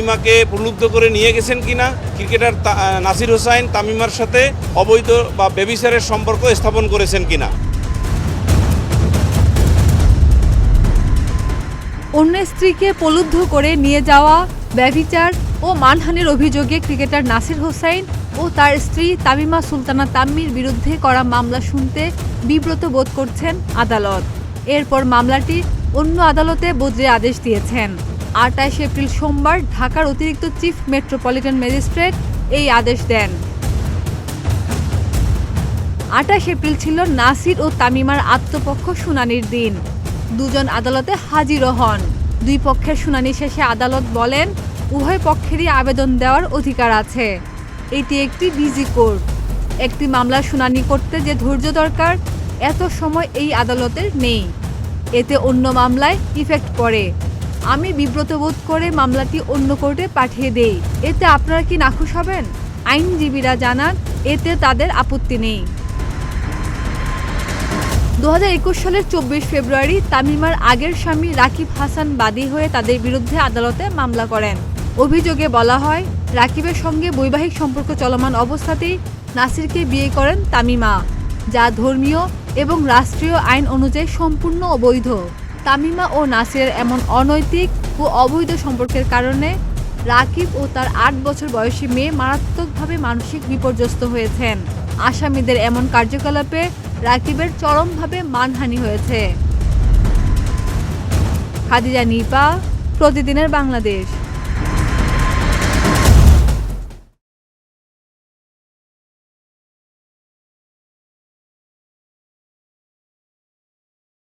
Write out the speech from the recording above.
তামিমাকে প্রলুব্ধ করে নিয়ে গেছেন কিনা, ক্রিকেটার নাসির হোসাইন তামিমার সাথে অবৈধ বা ব্যভিচারের সম্পর্ক স্থাপন করেছেন কিনা। অন্য স্ত্রীকে প্রলুব্ধ করে নিয়ে যাওয়া, ব্যভিচার ও মানহানির অভিযোগে ক্রিকেটার নাসির হোসাইন ও তার স্ত্রী তামিমা সুলতানা তাম্মির বিরুদ্ধে করা মামলা শুনতে বিব্রত বোধ করছেন আদালত। এরপর মামলাটি অন্য আদালতে বদলির আদেশ দিয়েছেন। 28 এপ্রিল সোমবার ঢাকার অতিরিক্ত চিফ মেট্রোপলিটন ম্যাজিস্ট্রেট এই আদেশ দেন। 28 এপ্রিল ছিল নাসির ও তামিমার আত্মপক্ষ শুনানির দিন। দুজন আদালতে হাজিরও হন। দুই পক্ষের শুনানি শেষে আদালত বলেন, উভয় পক্ষেরই আবেদন দেওয়ার অধিকার আছে। এটি একটি ডিজি কোর্ট। একটি মামলার শুনানি করতে যে ধৈর্য দরকার, এত সময় এই আদালতের নেই। এতে অন্য মামলায় ইফেক্ট পড়ে। আমি বিব্রত বোধ করে মামলাটি অন্য কোর্টে পাঠিয়ে দেই। এতে আপনারা কি নাখুশ হবেন? আইনজীবীরা জানান, এতে তাদের আপত্তি নেই। 2021 সালের 24 ফেব্রুয়ারি তামিমার আগের স্বামী রাকিব হাসান বাদী হয়ে তাদের বিরুদ্ধে আদালতে মামলা করেন। অভিযোগে বলা হয়, রাকিবের সঙ্গে বৈবাহিক সম্পর্ক চলমান অবস্থাতেই নাসিরকে বিয়ে করেন তামিমা, যা ধর্মীয় এবং রাষ্ট্রীয় আইন অনুযায়ী সম্পূর্ণ অবৈধ। তামিমা ও নাসিরের এমন অনৈতিক ও অবৈধ সম্পর্কের কারণে রাকিব ও তার 8 বছর বয়সী মেয়ে মারাত্মকভাবে মানসিক বিপর্যস্ত হয়েছেন। আসামিদের এমন কার্যকলাপে রাকিবের চরমভাবে মানহানি হয়েছে। খাদিজা নিপা, প্রতিদিনের বাংলাদেশ।